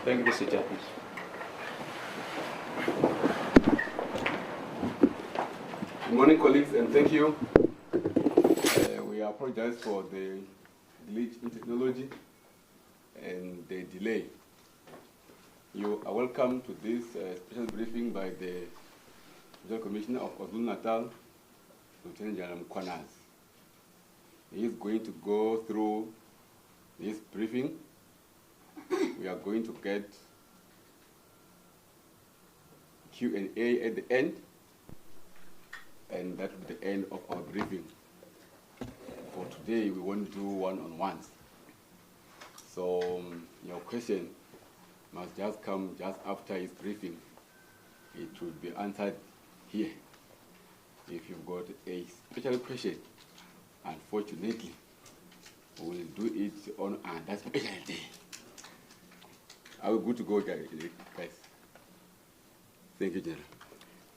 Thank you, Mr. Chair. Good morning, colleagues, and thank you. We apologize for the glitch in technology and the delay. You are welcome to this special briefing by the Special Commissioner of KwaZulu-Natal, Lieutenant General Mkhwanazi. He is going to go through this briefing. We are going to get Q&A at the end, and that will be the end of our briefing. For today, we won't do one-on-ones. So your question must just come just after his briefing. It will be answered here. If you've got a special question, unfortunately, we will do it on that special day. Are we good to go, guys? Thank you, General.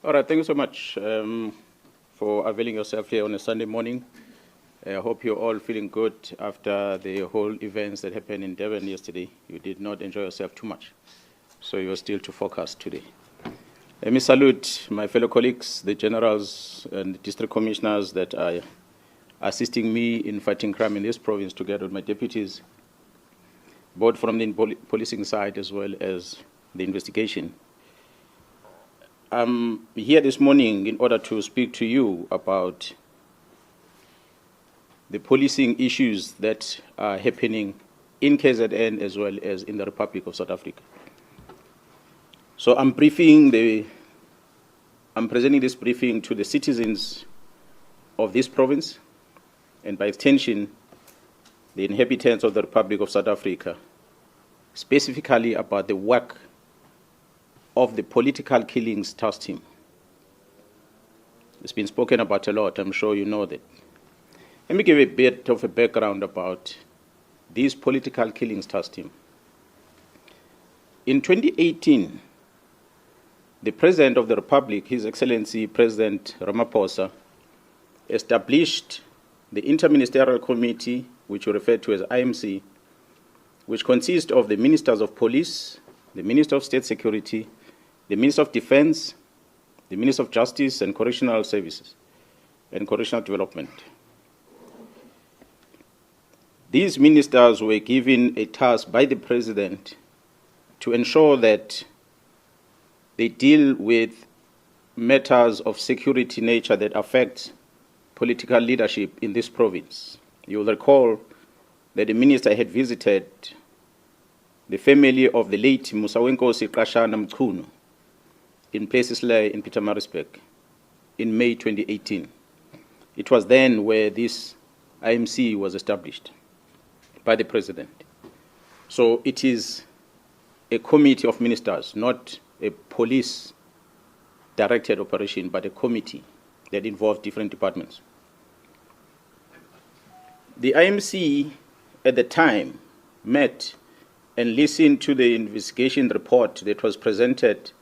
All right, thank you so much for availing yourself here on a Sunday morning. I hope you're all feeling good after the whole events that happened in Durban yesterday. You did not enjoy yourself too much, so you're still to focus today. Let me salute my fellow colleagues, the generals and the district commissioners that are assisting me in fighting crime in this province together with my deputies, both from the policing side as well as the investigation. I'm here this morning in order to speak to you about the policing issues that are happening in KZN as well as in the Republic of South Africa. So I'm presenting this briefing to the citizens of this province, and by extension, the inhabitants of the Republic of South Africa, specifically about the work of the political killings task team. It's been spoken about a lot, I'm sure you know that. Let me give a bit of a background about this political killings task team. In 2018, the President of the Republic, His Excellency President Ramaphosa, established the Interministerial Committee, which we refer to as IMC, which consists of the Ministers of Police, the Minister of State Security, the Minister of Defense, the Minister of Justice and Correctional Services and Correctional Development. These ministers were given a task by the President to ensure that they deal with matters of security nature that affect political leadership in this province. You will recall that the minister had visited the family of the late Musawenkosi Qashana Mkhunu in Plesisle in Pietermaritzburg in May 2018. It was then where this IMC was established by the President. So it is a committee of ministers, not a police-directed operation, but a committee that involves different departments. The IMC at the time met and listened to the investigation report that was presented,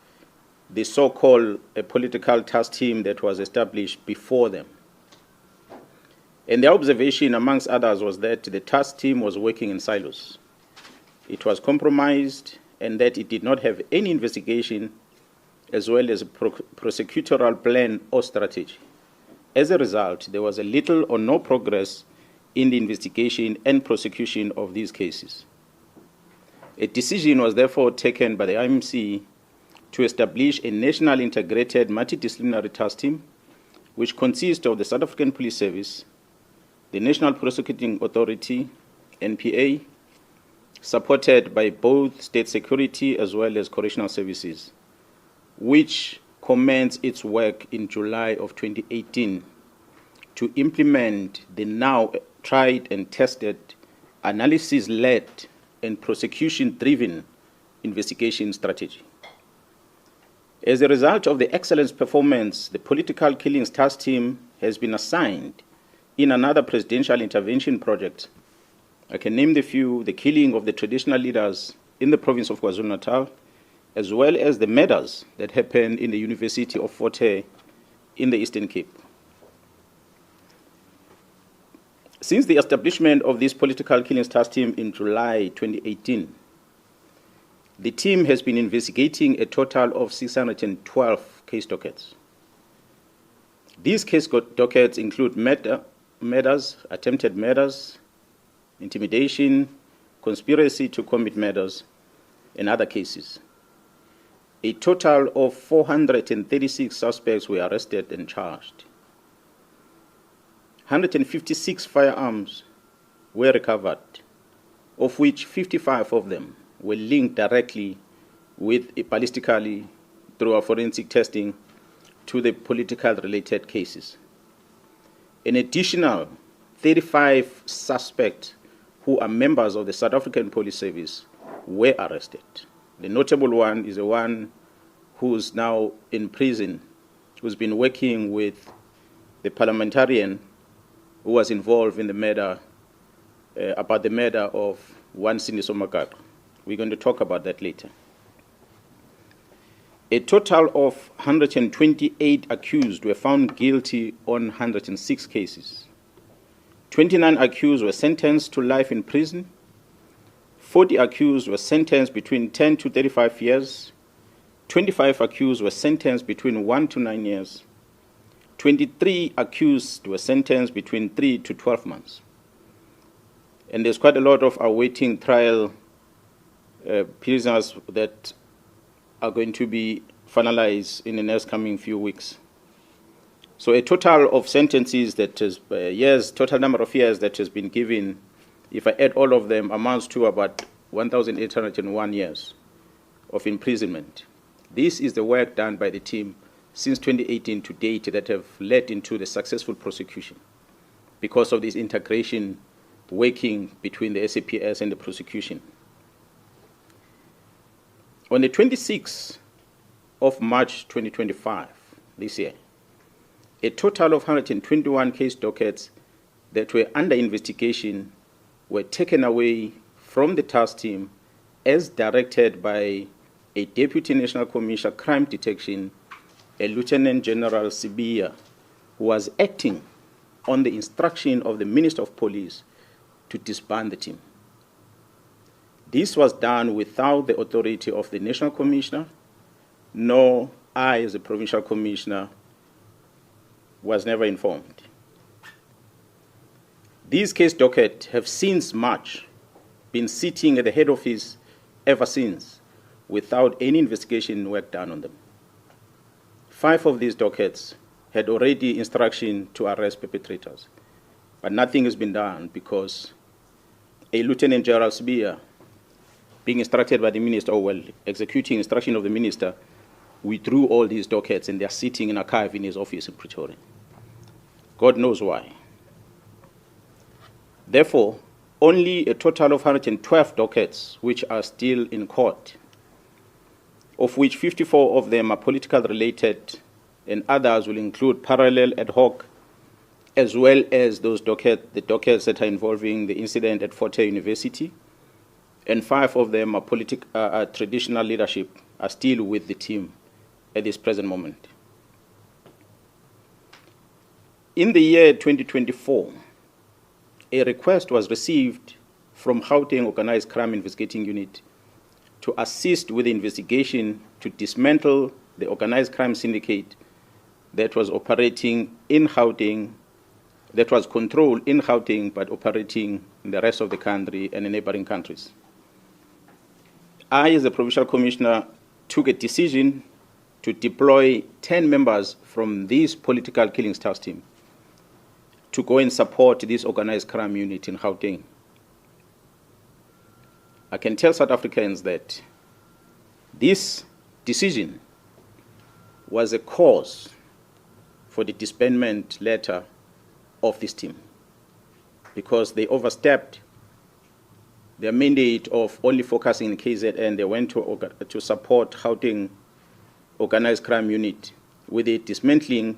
the so-called political task team that was established before them. And the observation, amongst others, was that the task team was working in silos. It was compromised, and that it did not have any investigation as well as a prosecutorial plan or strategy. As a result, there was a little or no progress in the investigation and prosecution of these cases. A decision was therefore taken by the IMC to establish a national integrated multidisciplinary task team, which consists of the South African Police Service, the National Prosecuting Authority, NPA, supported by both state security as well as correctional services, which commenced its work in July of 2018 to implement the now tried and tested analysis-led and prosecution-driven investigation strategy. As a result of the excellent performance, the political killings task team has been assigned in another presidential intervention project. I can name the few: the killing of the traditional leaders in the province of KwaZulu-Natal, as well as the murders that happened in the University of Fort Hare in the Eastern Cape. Since the establishment of this political killings task team in July 2018, The team has been investigating a total of 612 case dockets. These case dockets include murders, attempted murders, intimidation, conspiracy to commit murders, and other cases. A total of 436 suspects were arrested and charged. 156 firearms were recovered, of which 55 of them were linked directly with ballistically through our forensic testing to the political related cases. An additional 35 suspects who are members of the South African Police Service were arrested. The notable one is the one who's now in prison, who's been working with the parliamentarian who was involved in the murder, about the murder of one Cindy Somakaka. We're going to talk about that later. A total of 128 accused were found guilty on 106 cases. 29 accused were sentenced to life in prison. 40 accused were sentenced between 10 to 35 years. 25 accused were sentenced between 1 to 9 years. 23 accused were sentenced between 3 to 12 months. And there's quite a lot of awaiting trial prisoners that are going to be finalized in the next coming few weeks. So a total of sentences that is total number of years that has been given, if I add all of them, amounts to about 1,801 years of imprisonment. This is the work done by the team since 2018 to date that have led into the successful prosecution because of this integration working between the SAPS and the prosecution. On the 26th of March 2025, this year, a total of 121 case dockets that were under investigation were taken away from the task team as directed by a Deputy National Commissioner Crime Detection, a Lieutenant General Sibiya, who was acting on the instruction of the Minister of Police to disband the team. This was done without the authority of the National Commissioner, nor I, as a Provincial Commissioner, was never informed. These case dockets have since March been sitting at the head office ever since, without any investigation work done on them. 5 of these dockets had already instruction to arrest perpetrators, but nothing has been done because a Lieutenant General Sibiya, being instructed by the minister, or well, executing instruction of the minister, withdrew all these dockets and they're sitting in archive in his office in Pretoria. God knows why. Therefore, only a total of 112 dockets which are still in court, of which 54 of them are political related and others will include parallel ad hoc, as well as the dockets that are involving the incident at Fort Hare University, and 5 of them are traditional leadership, are still with the team at this present moment. In the year 2024, a request was received from Gauteng Organized Crime Investigating Unit to assist with the investigation to dismantle the organized crime syndicate that was operating in Gauteng, that was controlled in Gauteng but operating in the rest of the country and in neighboring countries. I, as a Provincial Commissioner, took a decision to deploy 10 members from this political killings task team to go and support this organized crime unit in Gauteng. I can tell South Africans that this decision was a cause for the disbandment letter of this team because they overstepped their mandate of only focusing in KZN. They went to support Gauteng organized crime unit with the dismantling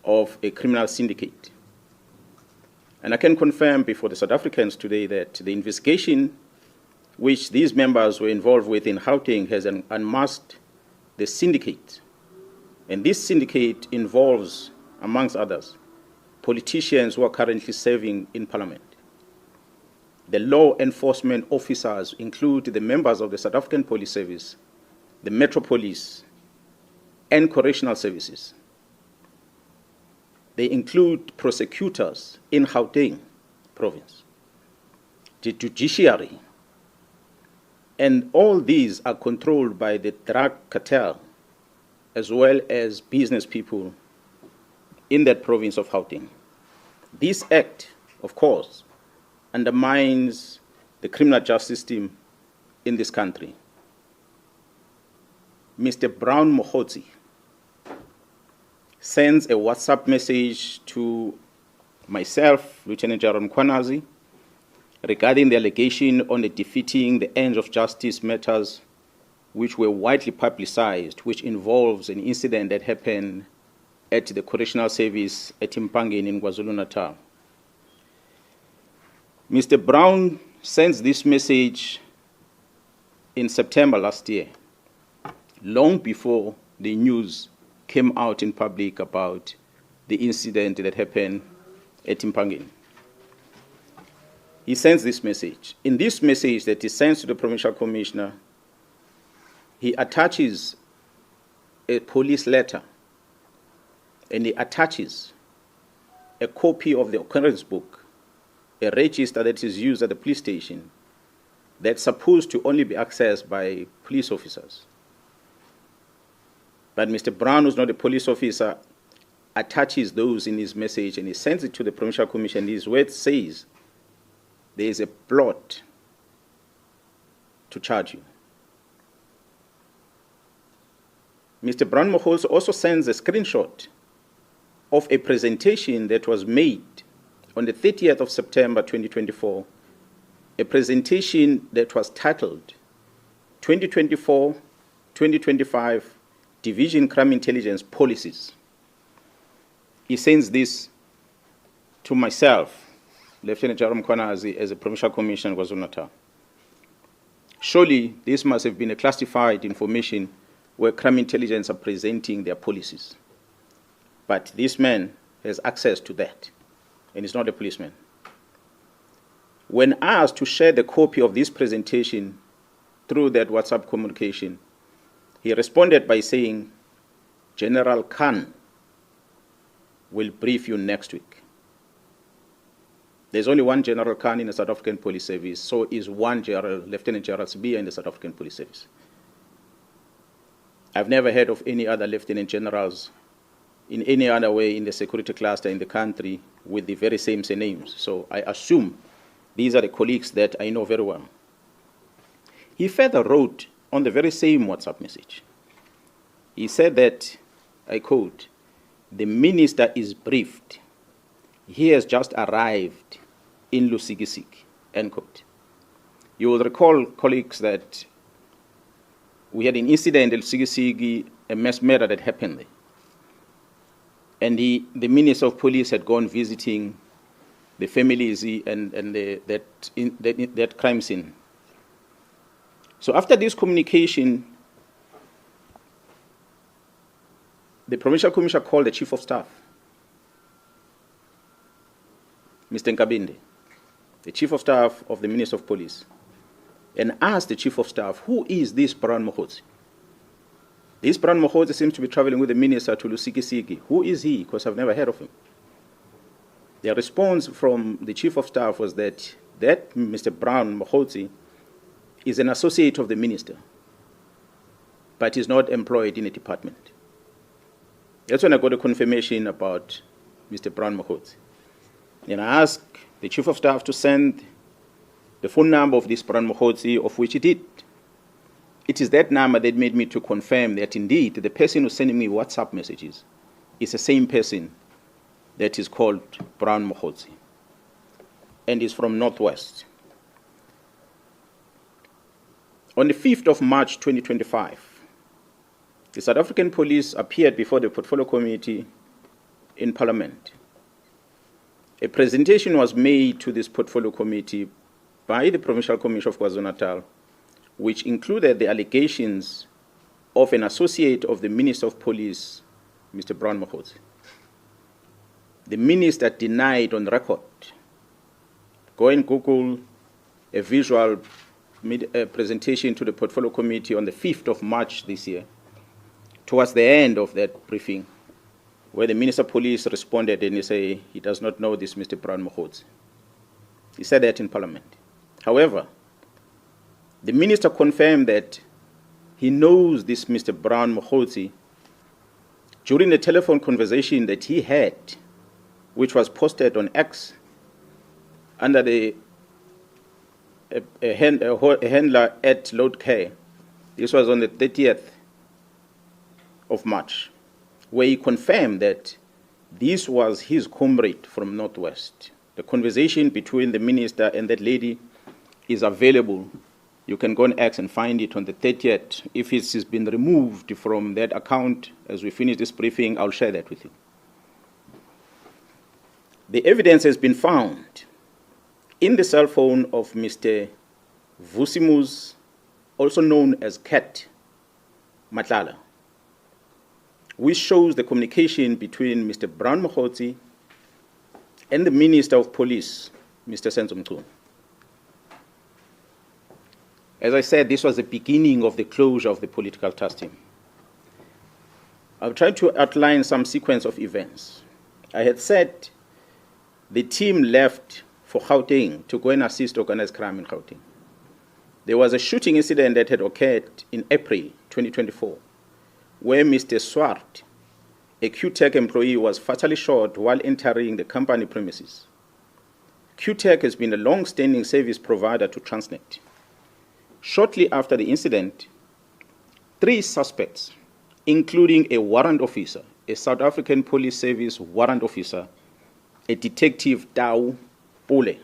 of a criminal syndicate. And I can confirm before the South Africans today that the investigation which these members were involved with in Gauteng has unmasked the syndicate. And this syndicate involves, amongst others, politicians who are currently serving in Parliament. The law enforcement officers include the members of the South African Police Service, the Metro Police, and correctional services. They include prosecutors in Gauteng province, the judiciary, and all these are controlled by the drug cartel as well as business people in that province of Gauteng. This act, of course, undermines the criminal justice system in this country. Mr. Brown Mkhwanazi sends a WhatsApp message to myself, Lieutenant General Mkhwanazi, regarding the allegation on the defeating the ends of justice matters which were widely publicized, which involves an incident that happened at the correctional service at Mpangeni in KwaZulu-Natal. Mr. Brown sends this message in September last year, long before the news came out in public about the incident that happened at Mpangeni. He sends this message. In this message that he sends to the Provincial Commissioner, he attaches a police letter and he attaches a copy of the occurrence book, a register that is used at the police station that's supposed to only be accessed by police officers. But Mr. Brown, who's not a police officer, attaches those in his message and he sends it to the Provincial Commission. His word says there is a plot to charge you. Mr. Brown Mkhwanazi also sends a screenshot of a presentation that was made on the 30th of September 2024, a presentation that was titled 2024-2025 Division Crime Intelligence Policies. He sends this to myself, Lieutenant General Mkhwanazi, as a Provincial Commissioner in KwaZulu-Natal. Surely this must have been a classified information where crime intelligence are presenting their policies. But this man has access to that, and he's not a policeman. When asked to share the copy of this presentation through that WhatsApp communication, he responded by saying, General Khan will brief you next week. There's only one General Khan in the South African Police Service, so is one Lieutenant General Sibiya in the South African Police Service. I've never heard of any other lieutenant generals in any other way in the security cluster in the country with the very same names. So I assume these are the colleagues that I know very well. He further wrote on the very same WhatsApp message. He said that, I quote, the minister is briefed. He has just arrived in Lusikisiki, end quote. You will recall, colleagues, that we had an incident in Lusikisiki, a mass murder that happened there. And the Minister of Police had gone visiting the families and that crime scene. So after this communication, the Provincial Commissioner called the Chief of Staff, Mr. Nkabinde, the Chief of Staff of the Minister of Police, and asked the Chief of Staff, who is this Brown Mkhwanazi? This Brown Mkhwanazi seems to be traveling with the Minister to Lusikisiki. Who is he? Because I've never heard of him. The response from the Chief of Staff was that Mr. Brown Mkhwanazi is an associate of the Minister, but is not employed in a department. That's when I got a confirmation about Mr. Brown Mkhwanazi. And I asked the Chief of Staff to send the phone number of this Brown Mkhwanazi, of which he did. It is that number that made me to confirm that indeed the person who's sending me WhatsApp messages is the same person that is called Brown Mkhwanazi and is from Northwest. On the 5th of March 2025, the South African Police appeared before the Portfolio Committee in Parliament. A presentation was made to this Portfolio Committee by the Provincial Commission of KwaZulu-Natal, which included the allegations of an associate of the Minister of Police, Mr. Brown Mkhwanazi. The Minister denied on record. Go and Google a visual presentation to the Portfolio Committee on the 5th of March this year, towards the end of that briefing, where the Minister of Police responded and he said he does not know this Mr. Brown Mkhwanazi. He said that in Parliament. However, the Minister confirmed that he knows this Mr. Brown Mkhwanazi during a telephone conversation that he had, which was posted on X under the handler at Load Care. This was on the 30th of March, where he confirmed that this was his comrade from Northwest. The conversation between the minister and that lady is available. You can go on X and find it on the 30th. If it has been removed from that account, as we finish this briefing, I'll share that with you. The evidence has been found in the cell phone of Mr. Vusimus, also known as Cat Nhlanhla, which shows the communication between Mr. Brown Mkhwanazi and the Minister of Police, Mr. Mkhwanazi. As I said, this was the beginning of the closure of the political task team. I've tried to outline some sequence of events. I had said the team left for Gauteng to go and assist organized crime in Gauteng. There was a shooting incident that had occurred in April 2024, where Mr. Swart, a QTech employee, was fatally shot while entering the company premises. QTech has been a long-standing service provider to Transnet. Shortly after the incident, 3 suspects, including a warrant officer, a South African Police Service warrant officer, a detective Tau Pule,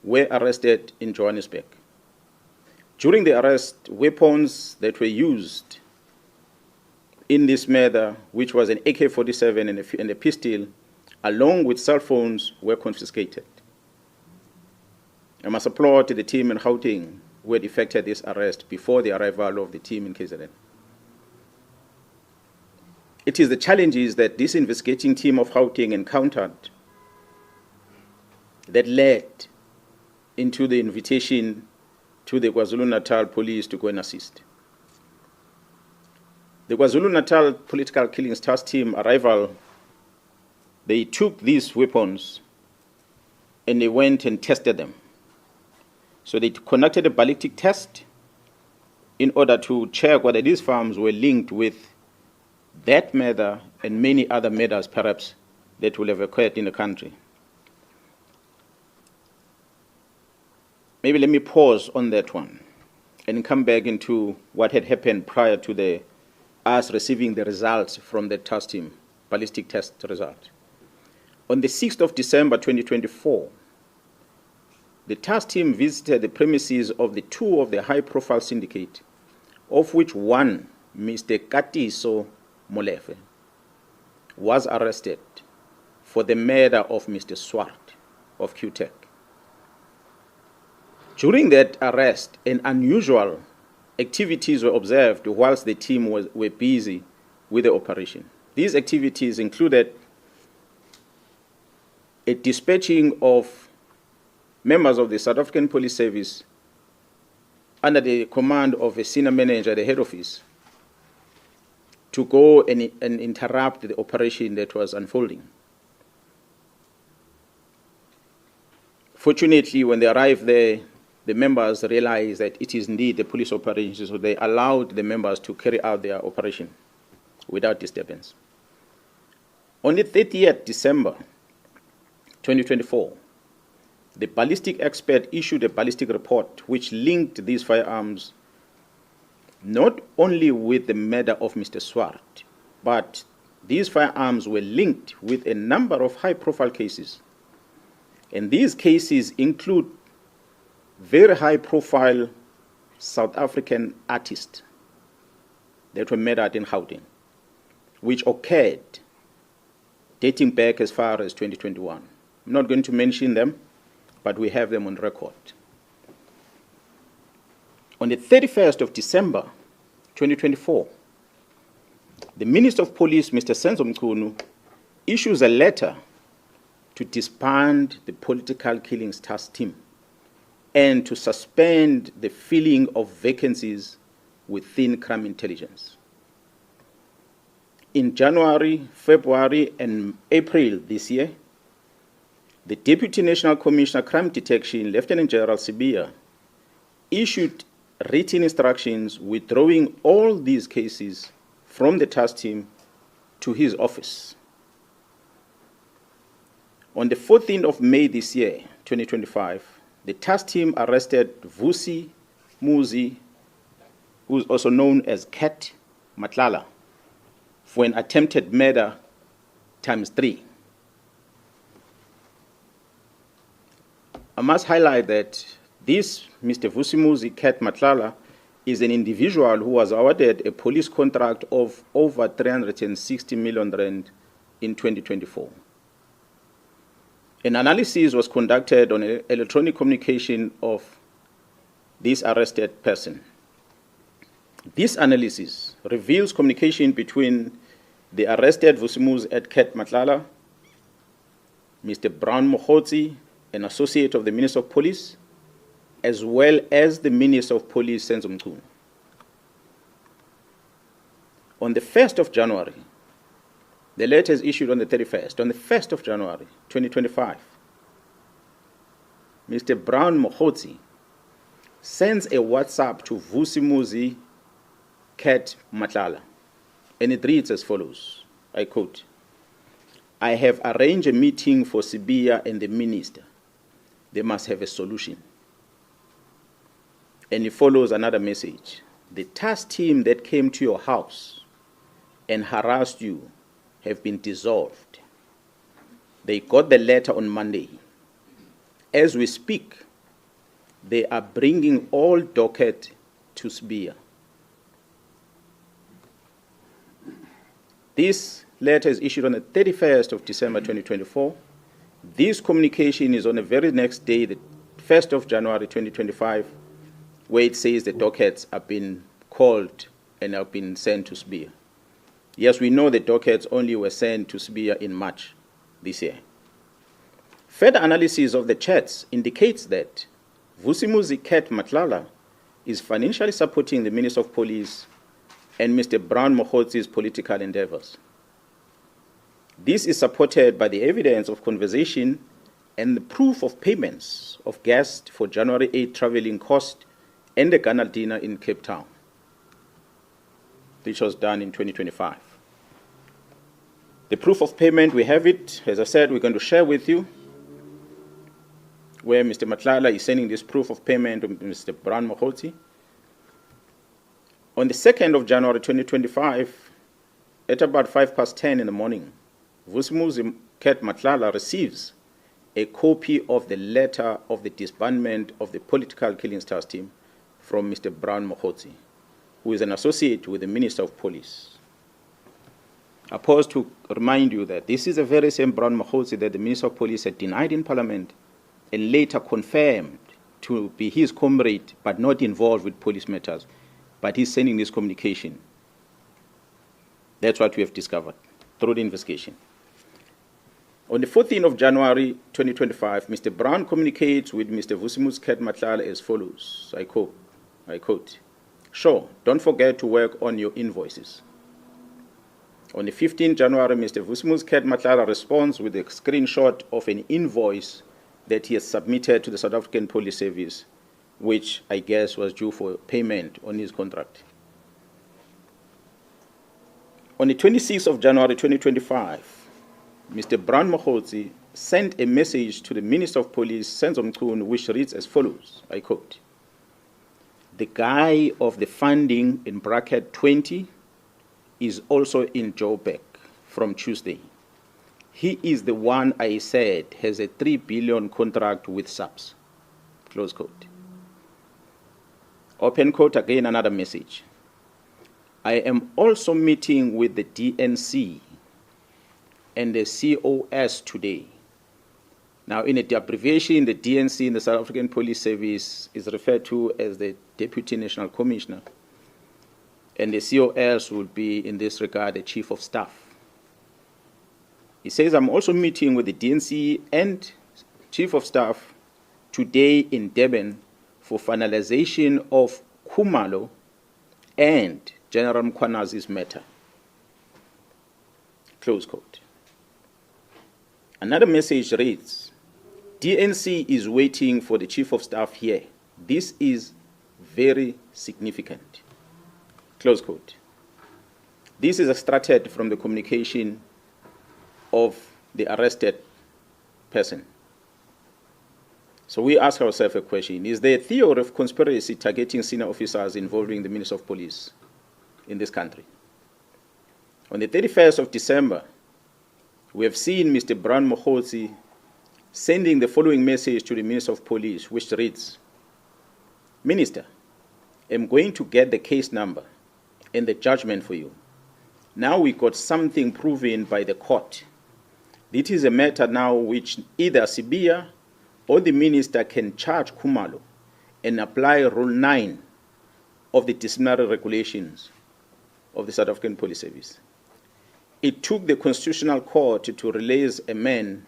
were arrested in Johannesburg. During the arrest, weapons that were used in this matter, which was an AK-47 and a pistol, along with cell phones, were confiscated. I must applaud the team in Gauteng who had effected this arrest before the arrival of the team in KZN. It is the challenges that this investigating team of Gauteng encountered that led into the invitation to the KwaZulu-Natal police to go and assist. The KwaZulu-Natal political killings task team arrival, they took these weapons and they went and tested them. So they conducted a ballistic test in order to check whether these farms were linked with that murder and many other murders perhaps that will have occurred in the country. Maybe let me pause on that one and come back into what had happened prior to us receiving the results from the task team, ballistic test result. On the 6th of December 2024, the task team visited the premises of the 2 of the high-profile syndicate, of which one, Mr. Katiso Molefe, was arrested for the murder of Mr. Swart of QTech. During that arrest, an unusual activities were observed whilst the team were busy with the operation. These activities included a dispatching of members of the South African Police Service under the command of a senior manager at the head office to go and interrupt the operation that was unfolding. Fortunately, when they arrived there, the members realized that it is indeed a police operation, so they allowed the members to carry out their operation without disturbance. On the 30th December 2024, the ballistic expert issued a ballistic report which linked these firearms not only with the murder of Mr. Swart, but these firearms were linked with a number of high-profile cases. And these cases include very high-profile South African artists that were murdered in Gauteng, which occurred dating back as far as 2021. I'm not going to mention them, but we have them on record. On the 31st of December 2024, the Minister of Police, Mr. Mkhwanazi, issues a letter to disband the political killings task team and to suspend the filling of vacancies within crime intelligence. In January, February, and April this year, the Deputy National Commissioner Crime Detection, Lieutenant General Sibiya, issued written instructions withdrawing all these cases from the task team to his office. On the 14th of May this year, 2025, the task team arrested Vusi Muzi, who is also known as Cat Nhlanhla, for an attempted murder ×3. I must highlight that this Mr. Vusi Muzi Cat Nhlanhla is an individual who was awarded a police contract of over 360 million rand in 2024. An analysis was conducted on electronic communication of this arrested person. This analysis reveals communication between the arrested Vusi Muzi at Cat Nhlanhla, Mr. Brown Mkhwanazi, an associate of the Minister of Police, as well as the Minister of Police, Senzo Mchunu. On the 1st of January, the letter is issued on the 31st. On the 1st of January, 2025, Mr. Brown Mkhwanazi sends a WhatsApp to Vusi Muzi Cat Nhlanhla, and it reads as follows, I quote, "I have arranged a meeting for Sibiya and the minister. They must have a solution." And it follows another message. "The task team that came to your house and harassed you have been dissolved. They got the letter on Monday. As we speak, they are bringing all docket to Sibiya." This letter is issued on the 31st of December 2024. This communication is on the very next day, the 1st of January 2025, where it says the dockets have been called and have been sent to Sibiya. Yes, we know the dockets only were sent to Sibiya in March this year. Further analysis of the chats indicates that Vusi Muzi Cat Nhlanhla is financially supporting the Minister of Police and Mr. Brown Mkhwanazi's political endeavors. This is supported by the evidence of conversation and the proof of payments of guests for January 8 traveling cost and the Ghana dinner in Cape Town, which was done in 2025. The proof of payment, we have it. As I said, we're going to share with you where Mr. Nhlanhla is sending this proof of payment to Mr. Brown Mkhwanazi. On the 2nd of January 2025, at about 10:05 in the morning, Vusi Muzi Cat Nhlanhla receives a copy of the letter of the disbandment of the political killings task team from Mr. Brown Mkhwanazi, who is an associate with the Minister of Police. I pause to remind you that this is the very same Brown Mkhwanazi that the Minister of Police had denied in Parliament and later confirmed to be his comrade but not involved with police matters. But he's sending this communication. That's what we have discovered through the investigation. On the 14th of January 2025, Mr. Brown communicates with Mr. Vusi Muzi Cat Nhlanhla as follows, I quote, "Sure, don't forget to work on your invoices." On the 15th January, Mr. Vusi Muzi Cat Nhlanhla responds with a screenshot of an invoice that he has submitted to the South African Police Service, which I guess was due for payment on his contract. On the 26th of January 2025, Mr. Brown Mkhwanazi sent a message to the Minister of Police, Senzo Mchunu, which reads as follows, I quote, "The guy of the funding in bracket 20 is also in Joburg from Tuesday. He is the one I said has a 3 billion contract with SAPS." Close quote. Open quote, again another message. "I am also meeting with the DNC and the COS today." Now, in the abbreviation, the DNC in the South African Police Service is referred to as the Deputy National Commissioner, and the COS will be, in this regard, the Chief of Staff. He says, "I'm also meeting with the DNC and Chief of Staff today in Durban for finalization of Khumalo and General Mkhwanazi's matter. Close quote. Another message reads, DNC is waiting for the Chief of Staff here. This is very significant. Close quote. This is extracted from the communication of the arrested person. So we ask ourselves a question. Is there a theory of conspiracy targeting senior officers involving the Minister of Police in this country? On the 31st of December, we have seen Mr. Brian Mkhwanazi sending the following message to the Minister of Police, which reads, Minister, I'm going to get the case number and the judgment for you. Now we got something proven by the court. It is a matter now which either Sibia or the minister can charge Khumalo and apply Rule 9 of the disciplinary regulations of the South African Police Service. It took the Constitutional Court to release a man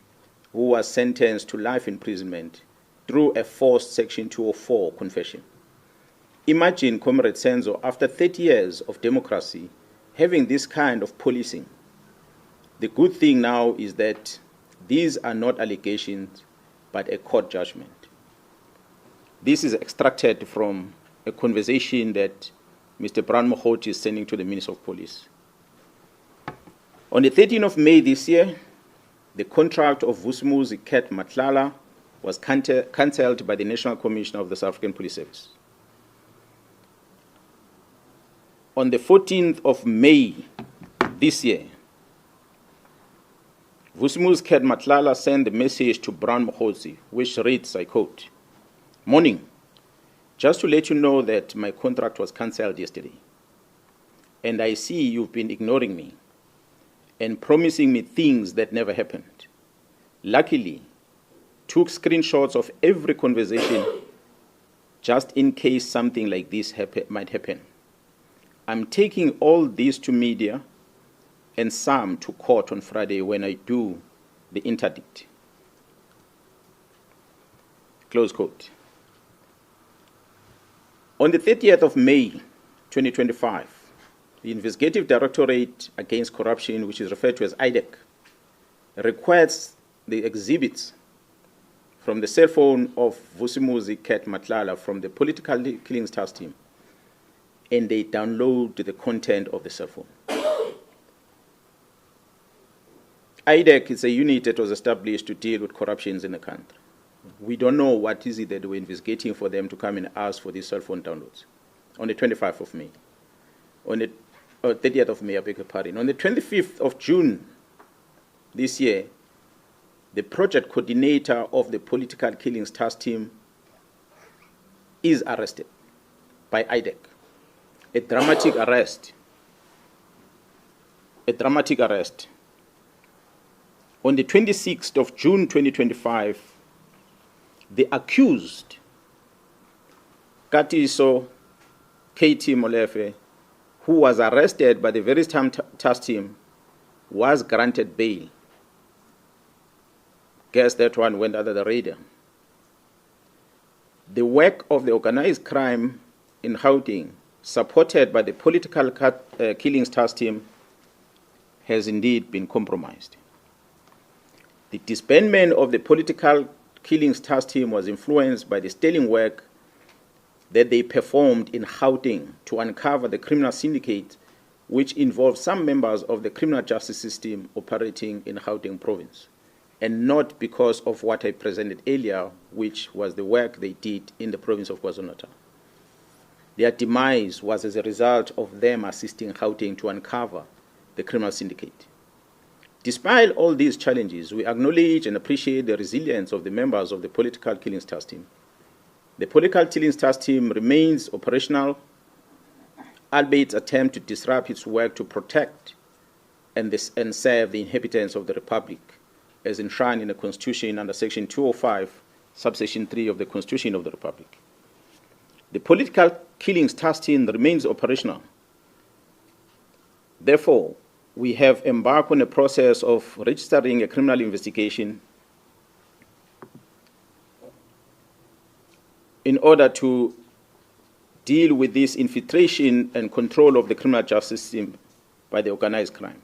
who was sentenced to life imprisonment through a forced Section 204 confession. Imagine, Comrade Senzo, after 30 years of democracy, having this kind of policing. The good thing now is that these are not allegations, but a court judgment. This is extracted from a conversation that Mr. Brian Mkhwanazi is sending to the Minister of Police. On the 13th of May this year, the contract of Syndicate Nhlanhla was cancelled by the National Commissioner of the South African Police Service. On the 14th of May this year, Syndicate Nhlanhla sent a message to Brian Mkhwanazi, which reads, I quote, Morning, just to let you know that my contract was cancelled yesterday, and I see you've been ignoring me and promising me things that never happened. Luckily, took screenshots of every conversation just in case something like this might happen. I'm taking all this to media and some to court on Friday when I do the interdict. Close quote. On the 30th of May, 2025, the Investigative Directorate Against Corruption, which is referred to as IDEC, requests the exhibits from the cell phone of Syndicate Nhlanhla from the political killings task team, and they download the content of the cell phone. IDEC is a unit that was established to deal with corruptions in the country. We don't know what is it that we're investigating for them to come and ask for these cell phone downloads. On the 25th of May, on the 30th of May, I beg your pardon. On the 25th of June this year, the project coordinator of the political killings task team is arrested by IDEC. A dramatic arrest. A dramatic arrest. On the 26th of June 2025, the accused, Katiso KT Molefe, who was arrested by the very same task team, was granted bail. Guess that one went under the radar. The work of the organized crime in Gauteng, supported by the political killings task team, has indeed been compromised. The disbandment of the political killings task team was influenced by the sterling work that they performed in Gauteng to uncover the criminal syndicate, which involved some members of the criminal justice system operating in Gauteng province, and not because of what I presented earlier, which was the work they did in the province of KwaZulu-Natal. Their demise was as a result of them assisting Gauteng to uncover the criminal syndicate. Despite all these challenges, we acknowledge and appreciate the resilience of the members of the political killings task team. The political killings task team remains operational, albeit attempt to disrupt its work to protect and serve the inhabitants of the Republic, as enshrined in the Constitution under Section 205, subsection 3 of the Constitution of the Republic. The political killings task team remains operational. Therefore, we have embarked on a process of registering a criminal investigation in order to deal with this infiltration and control of the criminal justice system by the organized crime.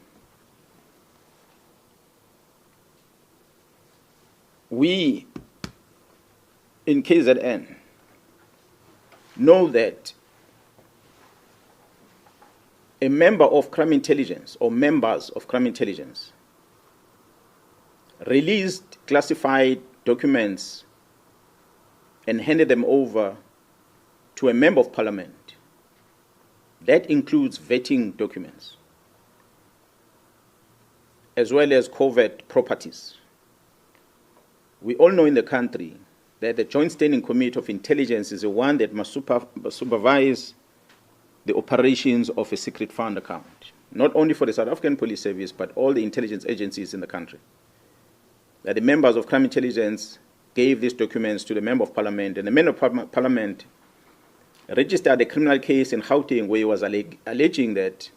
We in KZN know that a member of crime intelligence or members of crime intelligence released classified documents and handed them over to a member of parliament. That includes vetting documents, as well as covert properties. We all know in the country that the Joint Standing Committee of Intelligence is the one that must supervise the operations of a secret fund account, not only for the South African Police Service, but all the intelligence agencies in the country. That the members of crime intelligence gave these documents to the member of parliament, and the member of parliament registered a criminal case in Gauteng where he was alleging that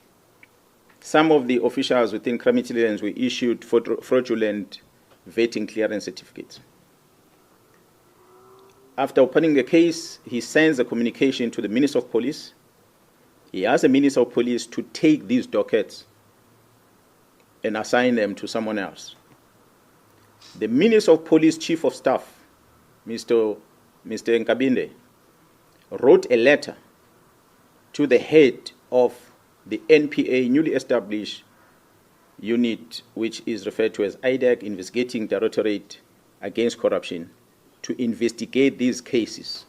some of the officials within crime intelligence were issued fraudulent vetting clearance certificates. After opening the case, he sends a communication to the Minister of Police. He asks the Minister of Police to take these dockets and assign them to someone else. The Minister of Police Chief of Staff, Mr. Nkabinde, wrote a letter to the head of the NPA, newly established unit, which is referred to as IDEC, Investigating Directorate Against Corruption, to investigate these cases.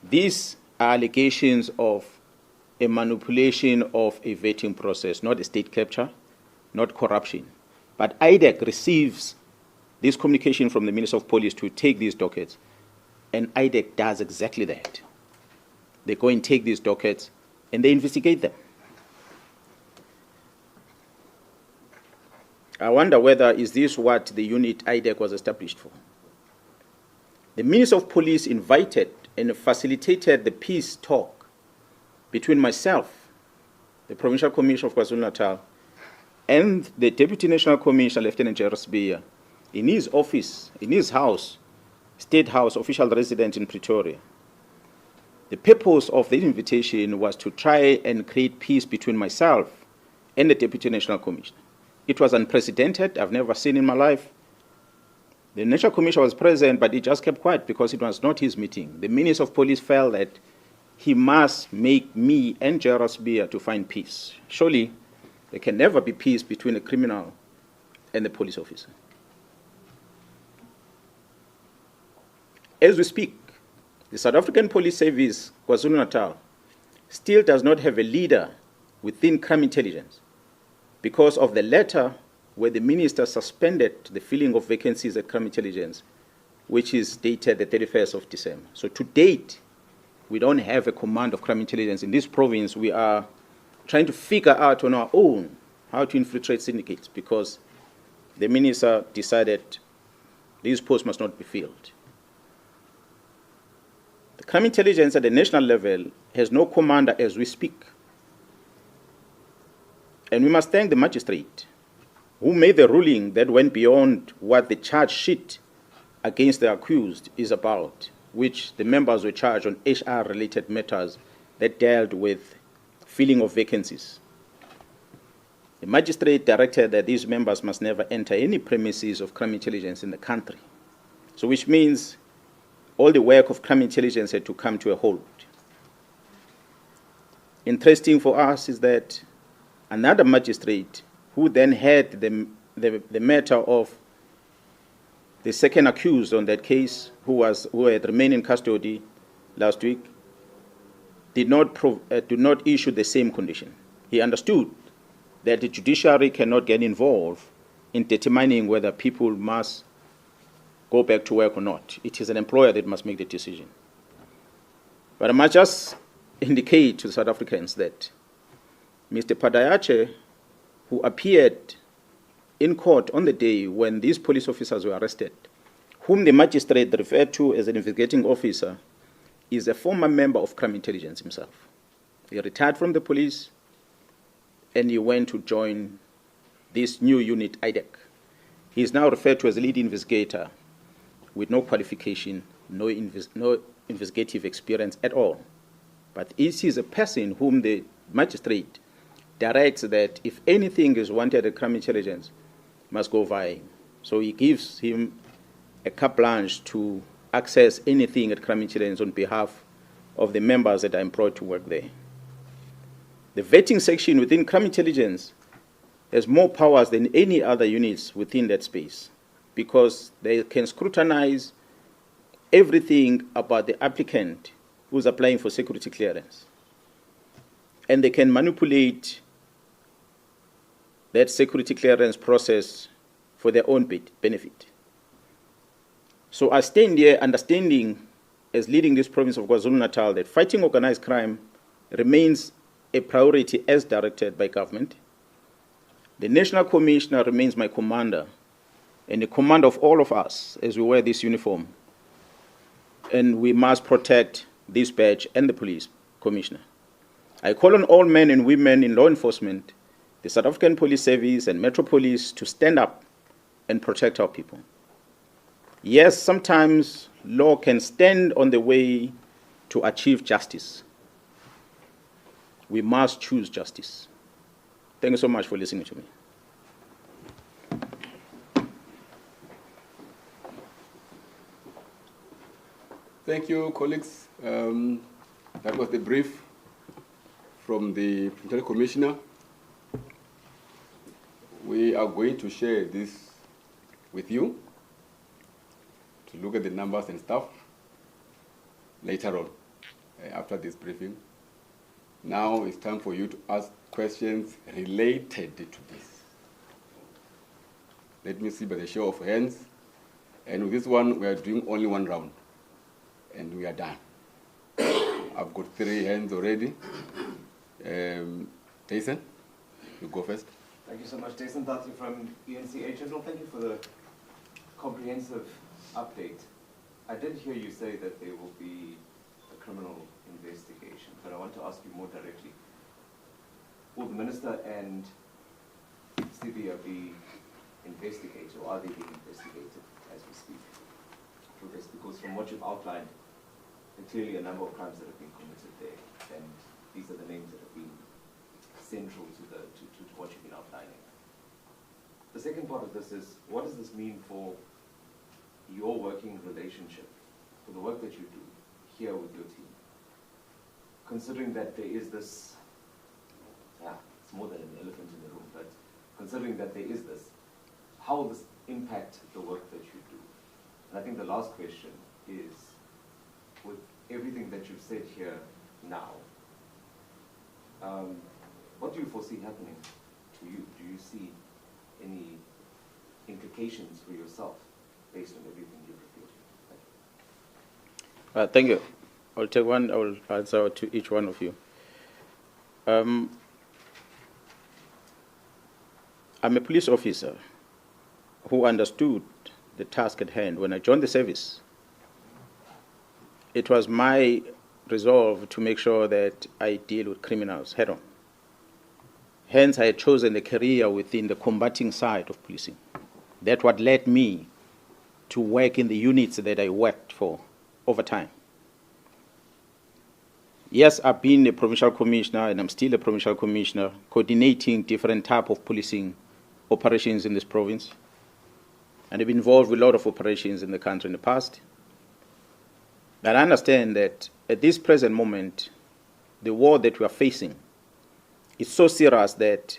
These are allegations of a manipulation of a vetting process, not a state capture, not corruption. But IDEC receives this communication from the Minister of Police to take these dockets, and IDEC does exactly that. They go and take these dockets and they investigate them. I wonder whether is this what the unit IDEC was established for. The Minister of Police invited and facilitated the peace talk between myself, the Provincial Commissioner of KwaZulu-Natal, and the Deputy National Commissioner, Lieutenant General Sibia, in his office, in his house, State House, official residence in Pretoria. The purpose of the invitation was to try and create peace between myself and the Deputy National Commissioner. It was unprecedented. I've never seen in my life. The National Commissioner was present, but he just kept quiet because it was not his meeting. The Minister of Police felt that he must make me and General Sibia to find peace. Surely, there can never be peace between a criminal and the police officer. As we speak, the South African Police Service, KwaZulu-Natal, still does not have a leader within crime intelligence because of the letter where the minister suspended the filling of vacancies at crime intelligence, which is dated the 31st of December. So to date, we don't have a command of crime intelligence in this province. We are trying to figure out on our own how to infiltrate syndicates because the minister decided these posts must not be filled. The crime intelligence at the national level has no commander as we speak. And we must thank the magistrate who made the ruling that went beyond what the charge sheet against the accused is about, which the members were charged on HR-related matters that dealt with filling of vacancies. The magistrate directed that these members must never enter any premises of crime intelligence in the country. So which means all the work of crime intelligence had to come to a halt. Interesting for us is that another magistrate who then had the matter of the second accused on that case, who had remained in custody last week, did not issue the same condition. He understood that the judiciary cannot get involved in determining whether people must go back to work or not. It is an employer that must make the decision. But I must just indicate to the South Africans that Mr. Padayache, who appeared in court on the day when these police officers were arrested, whom the magistrate referred to as an investigating officer, is a former member of crime intelligence himself. He retired from the police and he went to join this new unit, IDEC. He is now referred to as a lead investigator with no qualification, no investigative experience at all. But he is a person whom the magistrate directs that if anything is wanted at crime intelligence, must go via him. So he gives him a carte blanche to access anything at crime intelligence on behalf of the members that are employed to work there. The vetting section within crime intelligence has more powers than any other units within that space, because they can scrutinize everything about the applicant who's applying for security clearance. And they can manipulate that security clearance process for their own benefit. So I stand here understanding, as leading this province of KwaZulu-Natal, that fighting organized crime remains a priority as directed by government. The National Commissioner remains my commander and the commander of all of us as we wear this uniform. And we must protect this badge and the police commissioner. I call on all men and women in law enforcement, the South African Police Service and Metro Police to stand up and protect our people. Yes, sometimes law can stand on the way to achieve justice. We must choose justice. Thank you so much for listening to me. Thank you, colleagues. That was the brief from the Provincial Commissioner. We are going to share this with you to look at the numbers and stuff later on, after this briefing. Now it's time for you to ask questions related to this. Let me see by the show of hands. And with this one, we are doing only one round. And we are done. I've got 3 hands already. Jason, you go first. Thank you so much, Jason Dati from UNCH. Well, thank you for the comprehensive update. I did hear you say that there will be a criminal investigation, but I want to ask you more directly. Will the Minister and CBO be investigated, or are they being investigated as we speak through this? Because from what you've outlined, there are clearly a number of crimes that have been committed there, and these are the names that have been central to what you've been outlining. The second part of this is, what does this mean for your working relationship, for the work that you do here with your team? Considering that there is this, it's more than an elephant in the room, but considering that there is this, how will this impact the work that you do? And I think the last question is, with everything that you've said here now, what do you foresee happening to you? Do you see any implications for yourself based on everything you've revealed? Thank you. I'll take one. I will answer to each one of you. I'm a police officer who understood the task at hand. When I joined the service, it was my resolve to make sure that I deal with criminals head on. Hence, I had chosen a career within the combating side of policing. That's what led me to work in the units that I worked for over time. Yes, I've been a provincial commissioner, and I'm still a provincial commissioner, coordinating different types of policing operations in this province. And I've been involved with a lot of operations in the country in the past. But I understand that at this present moment, the war that we are facing is so serious that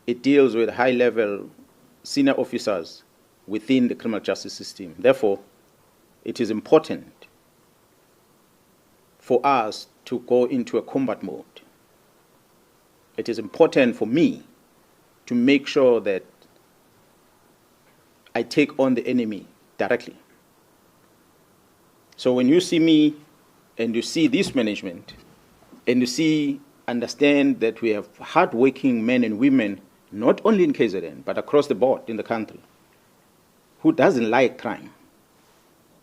it deals with high-level senior officers within the criminal justice system. Therefore, it is important for us to go into a combat mode. It is important for me to make sure that I take on the enemy directly. So when you see me and you see this management and you understand that we have hard-working men and women, not only in KZN, but across the board in the country, who doesn't like crime,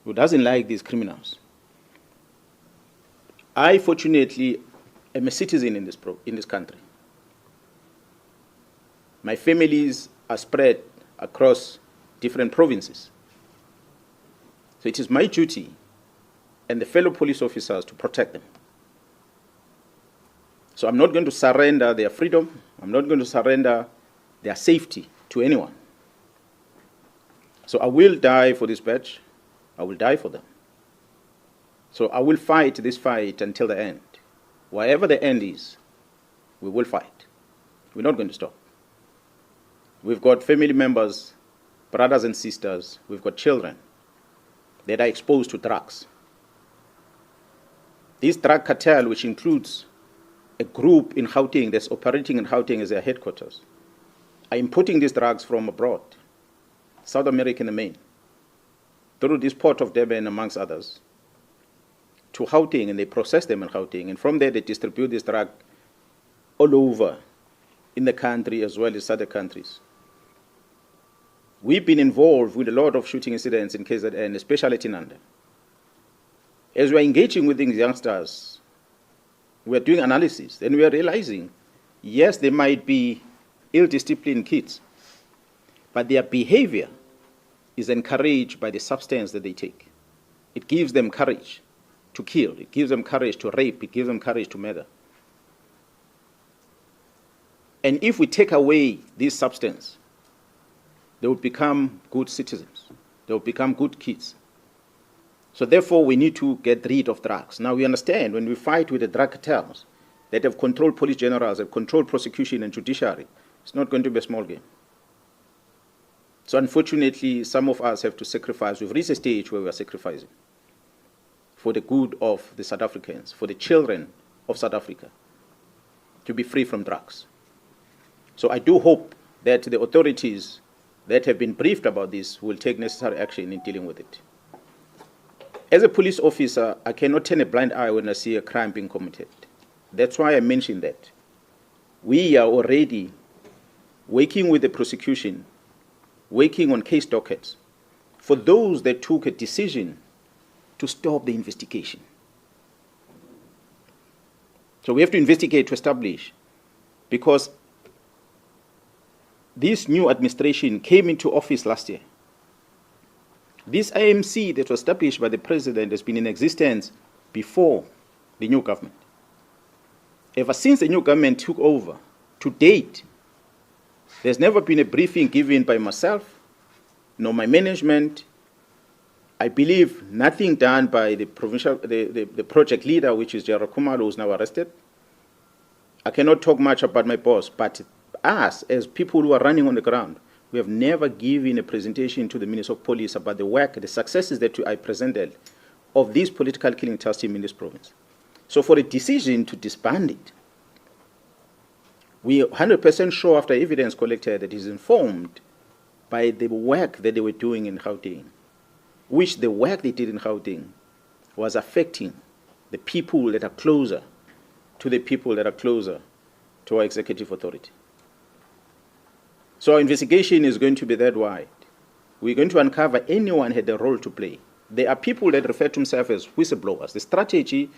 who doesn't like these criminals. I, fortunately, am a citizen in this country. My families are spread across different provinces. So it is my duty and the fellow police officers to protect them. So I'm not going to surrender their freedom. I'm not going to surrender their safety to anyone. So I will die for this badge. I will die for them. So I will fight this fight until the end. Wherever the end is, we will fight. We're not going to stop. We've got family members, brothers and sisters, we've got children that are exposed to drugs. This drug cartel, which includes a group in Gauteng that's operating in Gauteng as their headquarters, are importing these drugs from abroad, South America in the main, through this port of Durban, amongst others, to Gauteng, and they process them in Gauteng, and from there they distribute this drug all over in the country as well as other countries. We've been involved with a lot of shooting incidents in KZN, especially at Nhlanhla. As we're engaging with these youngsters, we're doing analysis, and we're realizing, yes, they might be ill-disciplined kids, but their behavior is encouraged by the substance that they take. It gives them courage to kill, it gives them courage to rape, it gives them courage to murder. And if we take away this substance, they will become good citizens. They will become good kids. So therefore, we need to get rid of drugs. Now, we understand when we fight with the drug cartels that have controlled police generals, have controlled prosecution and judiciary, it's not going to be a small game. So unfortunately, some of us have to sacrifice. We've reached a stage where we are sacrificing for the good of the South Africans, for the children of South Africa, to be free from drugs. So I do hope that the authorities that have been briefed about this will take necessary action in dealing with it. As a police officer, I cannot turn a blind eye when I see a crime being committed. That's why I mentioned that. We are already working with the prosecution, working on case dockets for those that took a decision to stop the investigation. So we have to investigate to establish, because this new administration came into office last year. This IMC that was established by the president has been in existence before the new government. Ever since the new government took over, to date, there's never been a briefing given by myself, nor my management. I believe nothing done by the provincial, the project leader, which is Gerald Khumalo, who's now arrested. I cannot talk much about my boss, but us, as people who are running on the ground, we have never given a presentation to the Minister of Police about the work, the successes that I presented of this political killing task team in this province. So for a decision to disband it, we are 100% sure after evidence collected that is informed by the work that they were doing in Gauteng, which the work they did in Gauteng was affecting the people that are closer to the people that are closer to our executive authority. So our investigation is going to be that wide. We're going to uncover anyone had a role to play. There are people that refer to themselves as whistleblowers. The strategy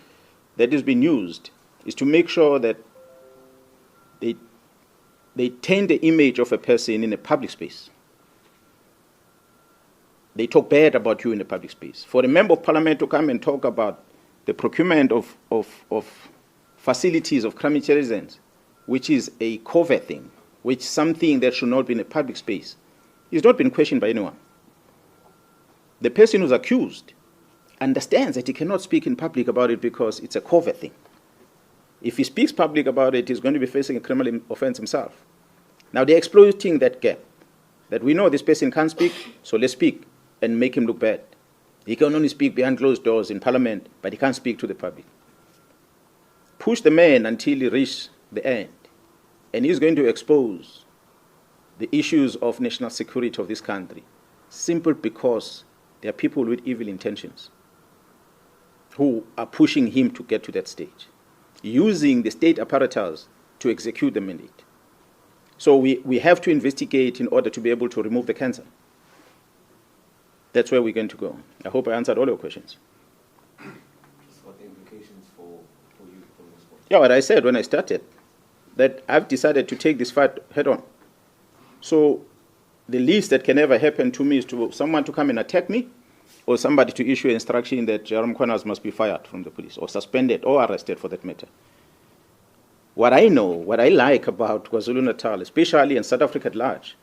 that is being used is to make sure that they taint the image of a person in a public space. They talk bad about you in a public space. For a member of parliament to come and talk about the procurement of facilities of crime intelligence, which is a covert thing, which is something that should not be in a public space, is not been questioned by anyone. The person who's accused understands that he cannot speak in public about it because it's a covert thing. If he speaks public about it, he's going to be facing a criminal offense himself. Now they're exploiting that gap, that we know this person can't speak, so let's speak and make him look bad. He can only speak behind closed doors in parliament, but he can't speak to the public. Push the man until he reaches the end. And he's going to expose the issues of national security of this country, simply because there are people with evil intentions who are pushing him to get to that stage, using the state apparatus to execute the mandate. So we have to investigate in order to be able to remove the cancer. That's where we're going to go. I hope I answered all your questions. What the implications for you from this point? Yeah, what I said when I started, that I've decided to take this fight head on. So the least that can ever happen to me is to someone to come and attack me, or somebody to issue an instruction that Mkhwanazi must be fired from the police, or suspended, or arrested for that matter. What I know, what I like about KwaZulu-Natal, especially in South Africa at large,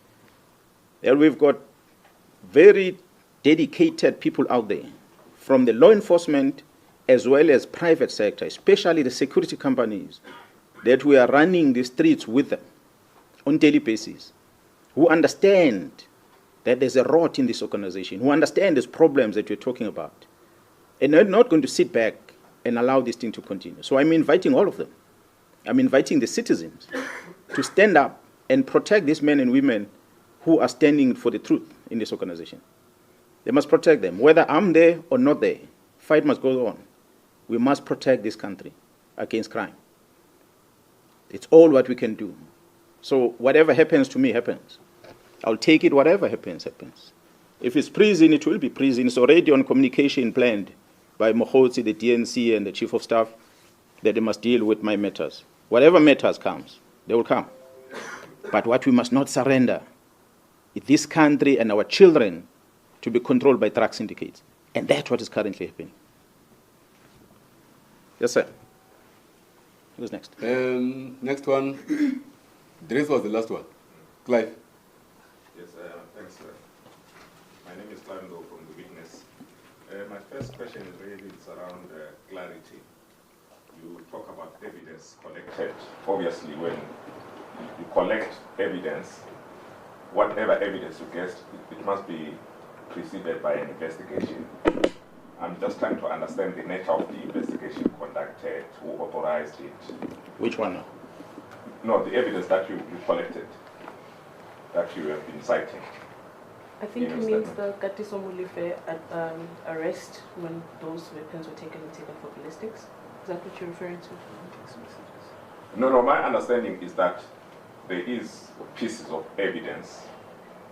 that we've got very dedicated people out there, from the law enforcement as well as private sector, especially the security companies, that we are running the streets with them on a daily basis, who understand that there's a rot in this organization, who understand these problems that you're talking about, and they're not going to sit back and allow this thing to continue. So I'm inviting all of them. I'm inviting the citizens to stand up and protect these men and women who are standing for the truth in this organization. They must protect them. Whether I'm there or not there, fight must go on. We must protect this country against crime. It's all what we can do. So whatever happens to me, happens. I'll take it, whatever happens, happens. If it's prison, it will be prison. It's already on communication planned by Mkhwanazi, the DNC, and the Chief of Staff, that they must deal with my matters. Whatever matters comes, they will come. But what we must not surrender is this country and our children to be controlled by drug syndicates. And that's what is currently happening. Yes, sir. Who's next? Next one. This was the last one. Clive. Yes, thanks, sir. My name is Nhlanhla from The Witness. My first question is really around clarity. You talk about evidence collected. Obviously, when you collect evidence, whatever evidence you get, it must be preceded by an investigation. I'm just trying to understand the nature of the investigation conducted, who authorized it. Which one? No, the evidence that you collected, that you have been citing. I think it means the Katiso Mulife arrest when those weapons were taken for ballistics. Is that what you're referring to? No, my understanding is that there is pieces of evidence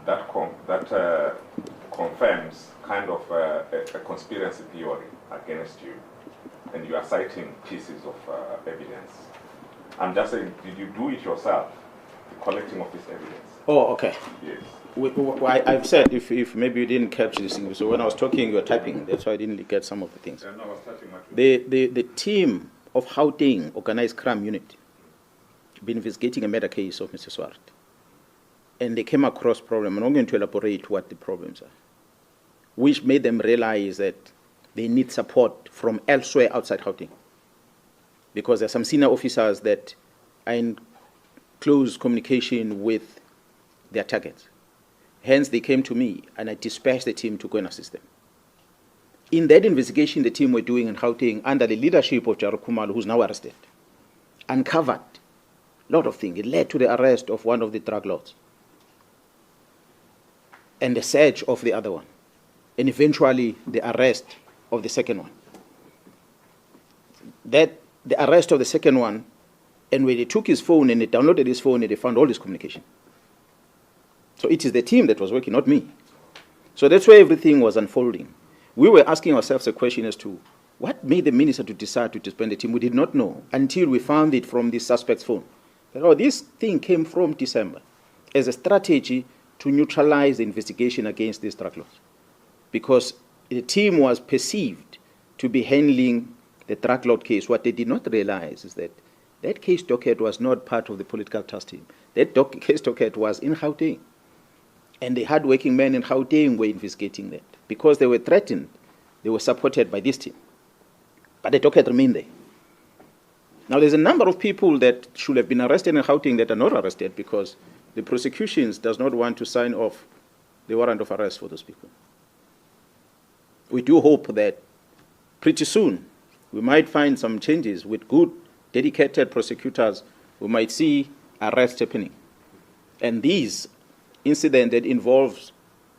that confirms kind of a conspiracy theory against you, and you are citing pieces of evidence. I'm just saying, did you do it yourself, the collecting of this evidence? Oh, okay. Yes. I've said, if maybe you didn't catch this thing, so when I was talking, you were typing. That's why I didn't get some of the things. No, I was touching much. The team of Gauteng Organized Crime Unit been investigating a murder case of Mr. Swart. And they came across problems. I'm not going to elaborate what the problems are, which made them realize that they need support from elsewhere outside Gauteng. Because there are some senior officers that are in close communication with their targets. Hence, they came to me, and I dispatched the team to go and assist them. In that investigation the team were doing in Gauteng, under the leadership of Jaro Khumalo, who's now arrested, uncovered a lot of things. It led to the arrest of one of the drug lords and the search of the other one, and eventually the arrest of the second one. The arrest of the second one, and when they took his phone and they downloaded his phone and they found all his communication. So it is the team that was working, not me. So that's where everything was unfolding. We were asking ourselves a question as to what made the minister to decide to disband the team. We did not know until we found it from the suspect's phone. That, this thing came from December as a strategy to neutralize the investigation against these drug lords, because the team was perceived to be handling the drug lord case. What they did not realize is that that case docket was not part of the political task team. That case docket was in Gauteng. And the hard-working men in Gauteng were investigating that. Because they were threatened, they were supported by this team. But the docket remained there. Now, there's a number of people that should have been arrested in Gauteng that are not arrested because the prosecutions does not want to sign off the warrant of arrest for those people. We do hope that pretty soon we might find some changes with good, dedicated prosecutors. We might see arrests happening. And these incidents that involves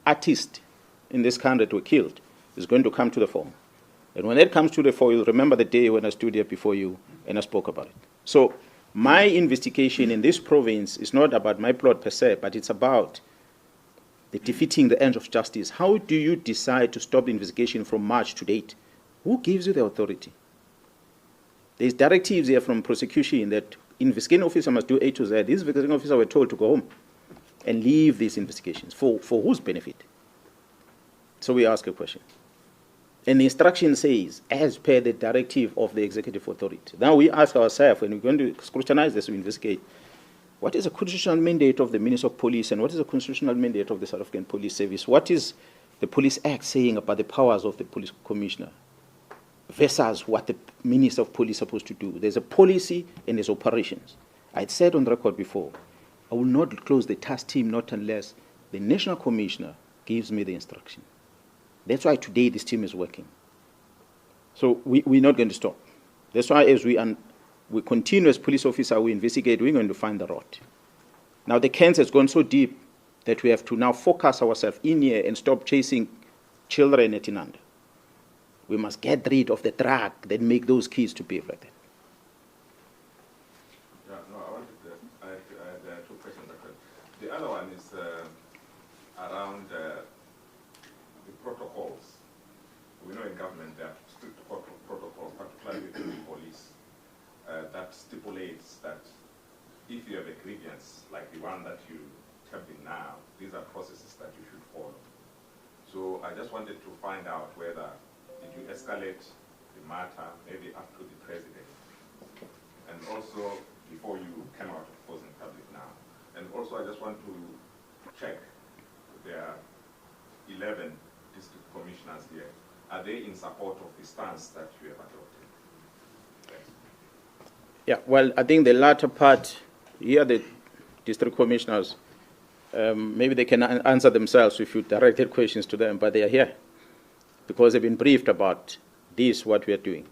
artists in this country that were killed is going to come to the fore. And when that comes to the fore, you'll remember the day when I stood here before you and I spoke about it. So my investigation in this province is not about my plot per se, but it's about the defeating the ends of justice. How do you decide to stop the investigation from March to date? Who gives you the authority? There's directives here from prosecution that investigating officer must do A to Z. These investigating officers were told to go home and leave these investigations. For whose benefit? So we ask a question. And the instruction says, as per the directive of the executive authority. Now we ask ourselves, when we're going to scrutinize this, we investigate, what is the constitutional mandate of the Minister of Police and what is the constitutional mandate of the South African Police Service? What is the Police Act saying about the powers of the Police Commissioner versus what the Minister of Police is supposed to do? There's a policy and there's operations. I had said on the record before, I will not close the task team not unless the National Commissioner gives me the instruction. That's why today this team is working. So we're not going to stop. That's why as we continue as police officer, we investigate, we're going to find the rot. Now the cancer has gone so deep that we have to now focus ourselves in here and stop chasing children at Inanda. We must get rid of the drug that make those kids to behave like that. Yeah, no, I had two questions. The other one is around the protocols. We know in government there are strict protocols, particularly in the police, that stipulates that if you have a grievance like the one that you have in now, these are processes that you should follow. So I just wanted to find out whether did you escalate the matter maybe up to the president, and also before you came out of force in public now. And also I just want to check there are 11 district commissioners here. Are they in support of the stance that you have adopted? Thanks. Yeah, well, I think the latter part, here the district commissioners, maybe they can answer themselves if you directed questions to them, but they are here because they've been briefed about this, what we are doing.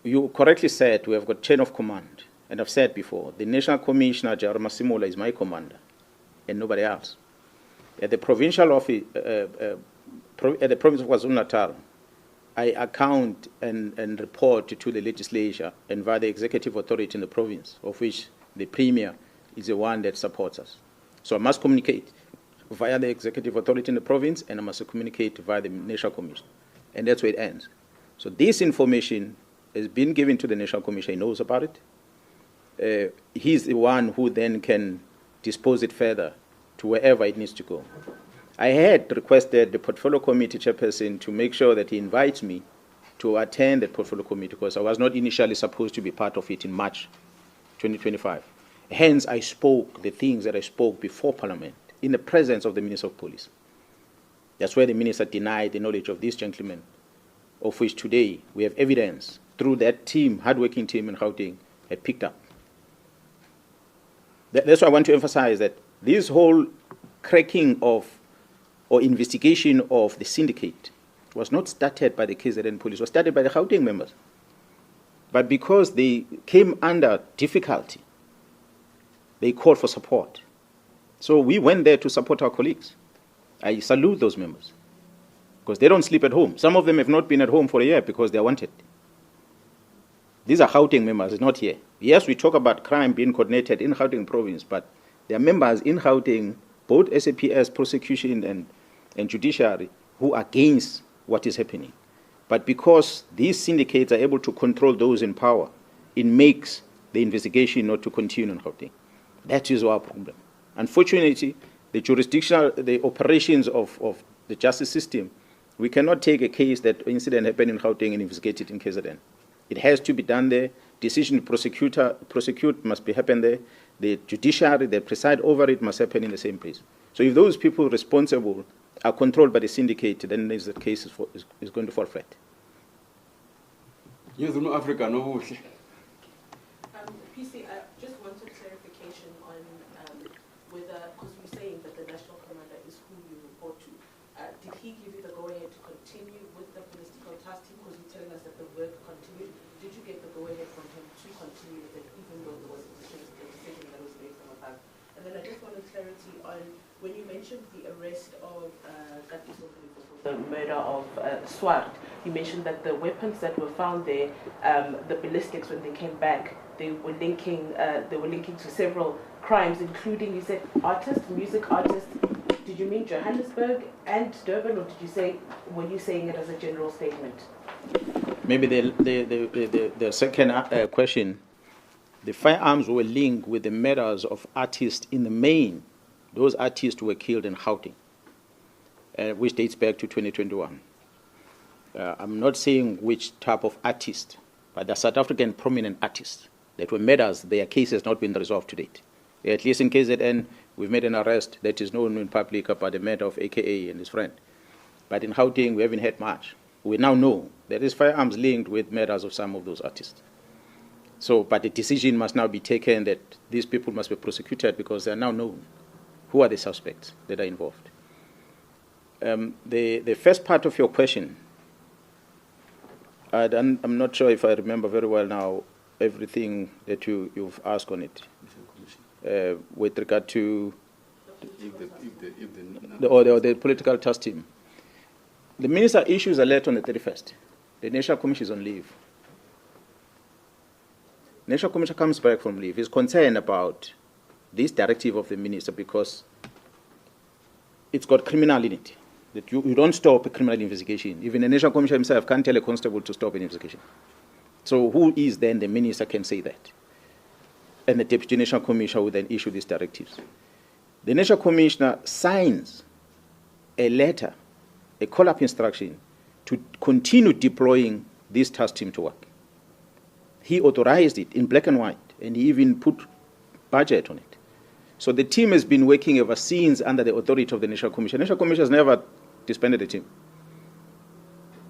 You correctly said we have got chain of command, and I've said before, the National Commissioner, Jarama Simola, is my commander, and nobody else. At the provincial office, at the province of KwaZulu-Natal, I account and report to the legislature and via the executive authority in the province, of which the Premier is the one that supports us. So I must communicate via the executive authority in the province, and I must communicate via the National Commission. And that's where it ends. So this information has been given to the National Commission. He knows about it. He's the one who then can dispose it further to wherever it needs to go. I had requested the portfolio committee chairperson to make sure that he invites me to attend the portfolio committee because I was not initially supposed to be part of it in March 2025. Hence, I spoke the things that I spoke before Parliament in the presence of the Minister of Police. That's where the Minister denied the knowledge of this gentleman, of which today we have evidence through that team, hardworking team in Gauteng, had picked up. That's why I want to emphasize that this whole cracking of or investigation of the syndicate was not started by the KZN police, it was started by the Gauteng members. But because they came under difficulty, they called for support. So we went there to support our colleagues. I salute those members because they don't sleep at home. Some of them have not been at home for a year because they are wanted. These are Gauteng members, it's not here. Yes, we talk about crime being coordinated in Gauteng province, but there are members in Gauteng, both SAPS, prosecution and judiciary, who are against what is happening. But because these syndicates are able to control those in power, it makes the investigation not to continue in Gauteng. That is our problem. Unfortunately, the operations of the justice system, we cannot take a case that incident happened in Gauteng and investigate it in KZN. It has to be done there. Decision to prosecute must happen there. The judiciary that preside over it must happen in the same place. So if those people responsible are controlled by the syndicate, then the case is going to fall flat. Yes, no Africa, no. PC, I just wanted clarification on whether, because you're saying that the national commander is who you report to, did he give you the go-ahead to continue with the political task team? Because you're telling us that the work continued. Did you get the go-ahead from him to continue with it, even though there was a decision that was based on the fact? And then I just wanted clarity on when you mentioned the arrest of the murder of Swart, you mentioned that the weapons that were found there, the ballistics, when they came back, they were linking to several crimes, including, you said, artists, music artists. Did you mean Johannesburg and Durban, or did you say, were you saying it as a general statement? Maybe the second question, the firearms were linked with the murders of artists in the main. Those artists were killed in Gauteng, which dates back to 2021. I'm not saying which type of artist, but the South African prominent artists that were murderers, their case has not been resolved to date. At least in KZN, we've made an arrest that is known in public about the murder of AKA and his friend. But in Gauteng, we haven't had much. We now know there is firearms linked with murders of some of those artists. So, but the decision must now be taken that these people must be prosecuted because they are now known. Who are the suspects that are involved? The first part of your question, I'm not sure if I remember very well now everything that you've asked on it. With regard to the political task team. The minister issues a letter on the 31st. The National Commission is on leave. National Commission comes back from leave. He's concerned about this directive of the minister because it's got criminal in it. That you don't stop a criminal investigation. Even the National Commission himself can't tell a constable to stop an investigation. So who is then the minister can say that? And the Deputy National Commissioner will then issue these directives. The National Commissioner signs a letter, a call-up instruction, to continue deploying this task team to work. He authorized it in black and white, and he even put budget on it. So the team has been working ever since under the authority of the National Commission. The National Commission has never disbanded the team.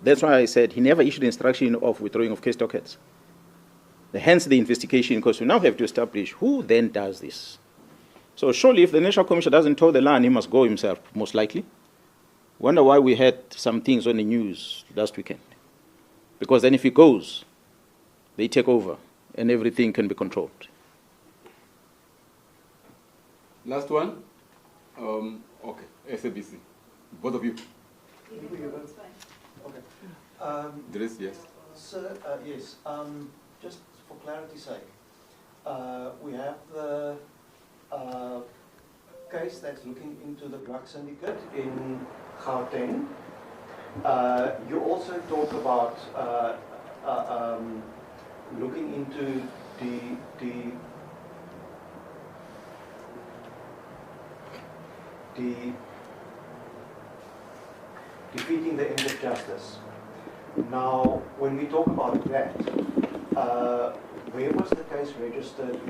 That's why I said he never issued instruction of withdrawing of case dockets. Hence the investigation, because we now have to establish who then does this. So surely if the National Commission doesn't toe the line, he must go himself, most likely. Wonder why we had some things on the news last weekend. Because then if he goes, they take over and everything can be controlled. Last one. Okay, SABC. Both of you. Okay. There is, yes. Sir, yes. Just for clarity's sake, we have the case that's looking into the drug syndicate in Gauteng. You also talk about looking into defeating the end of justice. Now, when we talk about that, where was the case registered?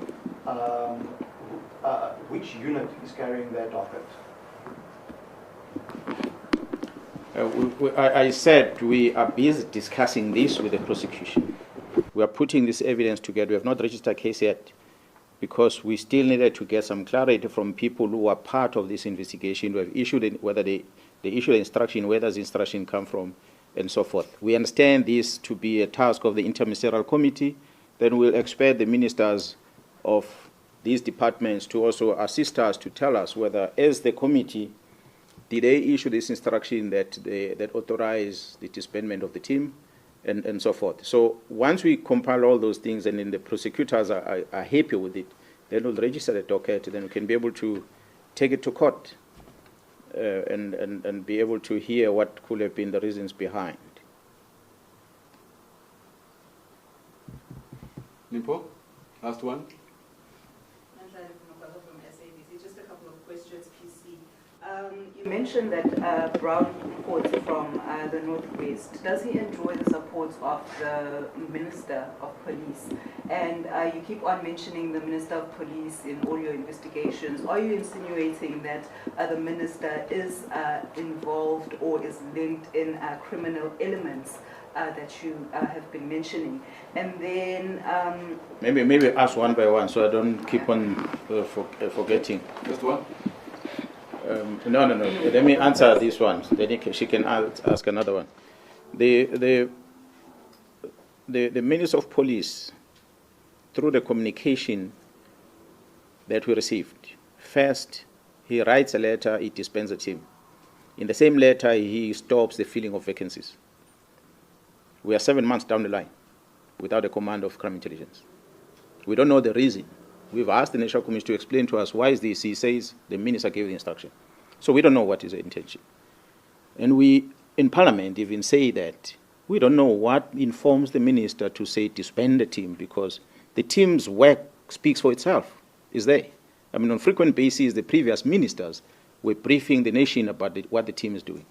Which unit is carrying that docket? I said we are busy discussing this with the prosecution. We are putting this evidence together. We have not registered a case yet because we still needed to get some clarity from people who are part of this investigation, who have issued whether they issued the instruction, where does the instruction come from, and so forth. We understand this to be a task of the interministerial committee. Then we'll expect the ministers of these departments to also assist us to tell us whether, as the committee, did they issue this instruction that authorize the disbandment of the team, and so forth. So once we compile all those things and then the prosecutors are happy with it, then we'll register the docket, then we can be able to take it to court and be able to hear what could have been the reasons behind. Nimpo, last one. Nhlanhla from SABC. Just a couple of questions, PC. You mentioned that Brown reports from the Northwest. Does he enjoy the support of the Minister of Police? And you keep on mentioning the Minister of Police in all your investigations. Are you insinuating that the Minister is involved or is linked in criminal elements that you have been mentioning? And then Maybe ask one by one so I don't keep on forgetting. Just one. No. Let me answer this one. Then she can ask another one. The Minister of Police, through the communication that we received, first he writes a letter, he disbands the team. In the same letter, he stops the filling of vacancies. We are 7 months down the line without a command of crime intelligence. We don't know the reason. We've asked the National Commission to explain to us why is this. He says the minister gave the instruction. So we don't know what is the intention. And we, in Parliament, even say that we don't know what informs the minister to say disband the team, because the team's work speaks for itself, is there. I mean, on frequent basis, the previous ministers were briefing the nation about what the team is doing.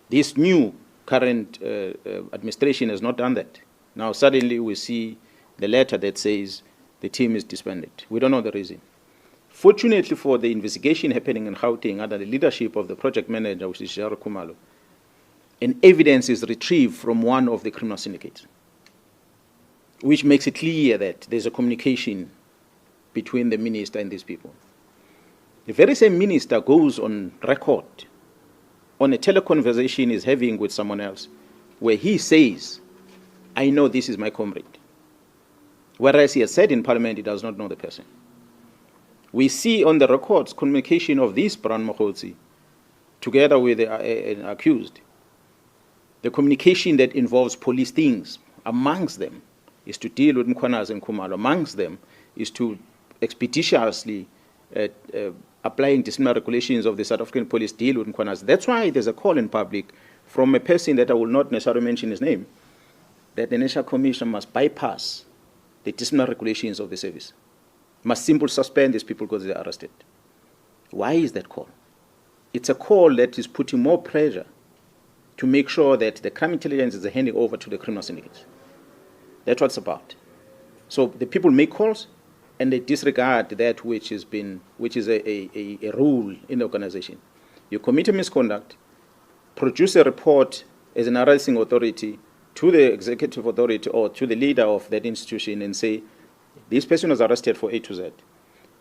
This new current administration has not done that. Now suddenly we see the letter that says the team is disbanded. We don't know the reason. Fortunately for the investigation happening in Gauteng under the leadership of the project manager, which is Jaro Kumalo, and evidence is retrieved from one of the criminal syndicates, which makes it clear that there's a communication between the minister and these people. The very same minister goes on record on a teleconversation he's having with someone else, where he says, I know this is my comrade. Whereas he has said in Parliament he does not know the person. We see on the records communication of this Brown Mkhwanazi together with an accused. The communication that involves police things amongst them is to deal with Mkhwanazi and Khumalo. Amongst them is to expeditiously applying disciplinary regulations of the South African police deal with Mkhwanazi. That's why there's a call in public from a person that I will not necessarily mention his name, that the National Commission must bypass the disciplinary regulations of the service, must simply suspend these people because they are arrested. Why is that call? It's a call that is putting more pressure to make sure that the crime intelligence is handing over to the criminal syndicates. That's what it's about. So the people make calls and they disregard that which is a rule in the organization. You commit a misconduct, produce a report as an arresting authority to the executive authority or to the leader of that institution and say, this person was arrested for A to Z.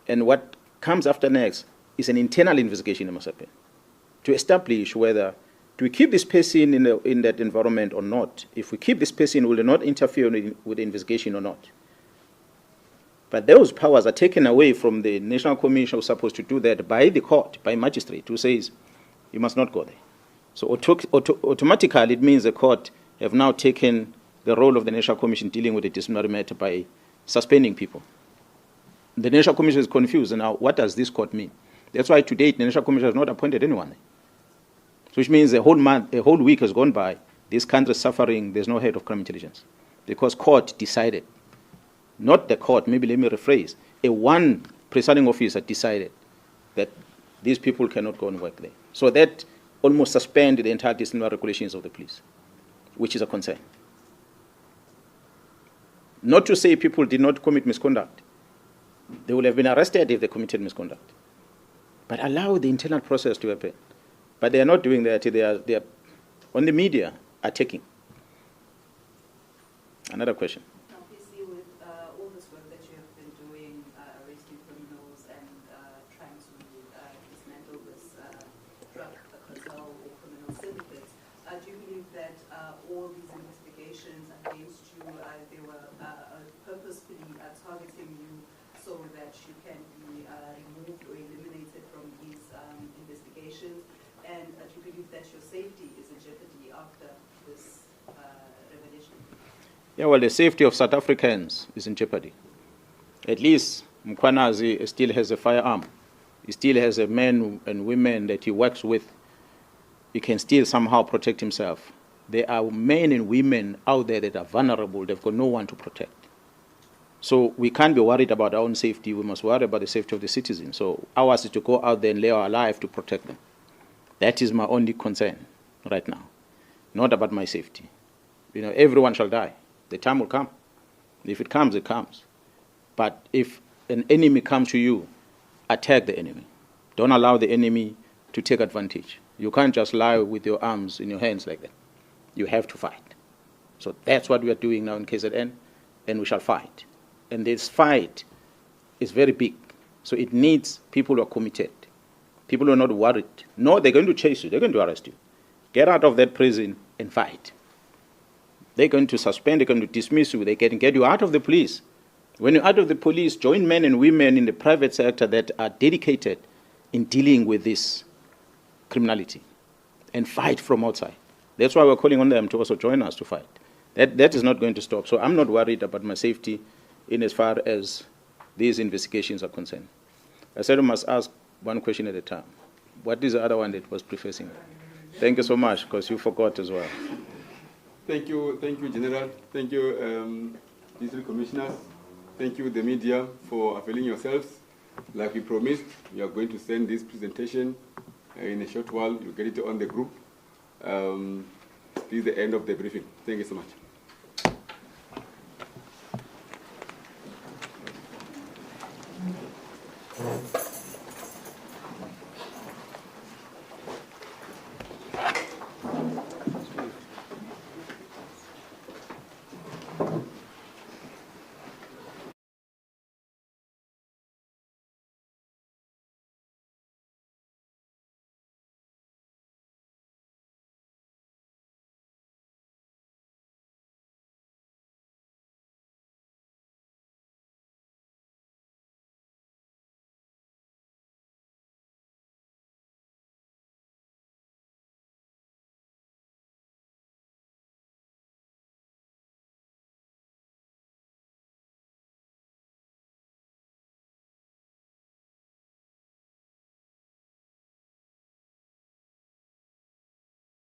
And what comes after next is an internal investigation that must happen to establish whether do we keep this person in that environment or not. If we keep this person, will they not interfere with the investigation or not? But those powers are taken away from the National Commission who's supposed to do that by the court, by magistrate, who says you must not go there. So automatically it means the court have now taken the role of the National Commission dealing with the disciplinary matter by suspending people. The National Commission is confused. And now, what does this court mean? That's why to date, the National Commission has not appointed anyone. So which means a whole week has gone by, this country is suffering, there's no head of crime intelligence. Because court decided, not the court, maybe let me rephrase, one presiding officer decided that these people cannot go and work there. So that almost suspended the entire disciplinary regulations of the police, which is a concern. Not to say people did not commit misconduct. They would have been arrested if they committed misconduct. But allow the internal process to happen. But they are not doing that. They are on the media attacking. Another question. Now, PC, with all this work that you have been doing, arresting criminals and trying to dismantle this drug cartel or criminal syndicates, do you believe that all these investigations against you, they were purposefully targeting you so that you can be removed or eliminated from these investigations? And do you believe that your safety is in jeopardy after this revelation? Yeah, well, the safety of South Africans is in jeopardy. At least Mkhwanazi still has a firearm. He still has a men and women that he works with. He can still somehow protect himself. There are men and women out there that are vulnerable. They've got no one to protect. So we can't be worried about our own safety. We must worry about the safety of the citizens. So ours is to go out there and lay our life to protect them. That is my only concern right now, not about my safety. You know, everyone shall die. The time will come. If it comes, it comes. But if an enemy comes to you, attack the enemy. Don't allow the enemy to take advantage. You can't just lie with your arms in your hands like that. You have to fight. So that's what we are doing now in KZN, and we shall fight. And this fight is very big. So it needs people who are committed. People who are not worried. No, they're going to chase you. They're going to arrest you. Get out of that prison and fight. They're going to suspend. They're going to dismiss you. They can get you out of the police. When you're out of the police, join men and women in the private sector that are dedicated in dealing with this criminality and fight from outside. That's why we're calling on them to also join us to fight. That is not going to stop. So I'm not worried about my safety in as far as these investigations are concerned. I said we must ask one question at a time. What is the other one that was prefacing? Thank you so much, because you forgot as well. Thank you, General. Thank you, district commissioners. Thank you, the media, for availing yourselves. Like we promised, we are going to send this presentation in a short while. You'll get it on the group. This is the end of the briefing. Thank you so much.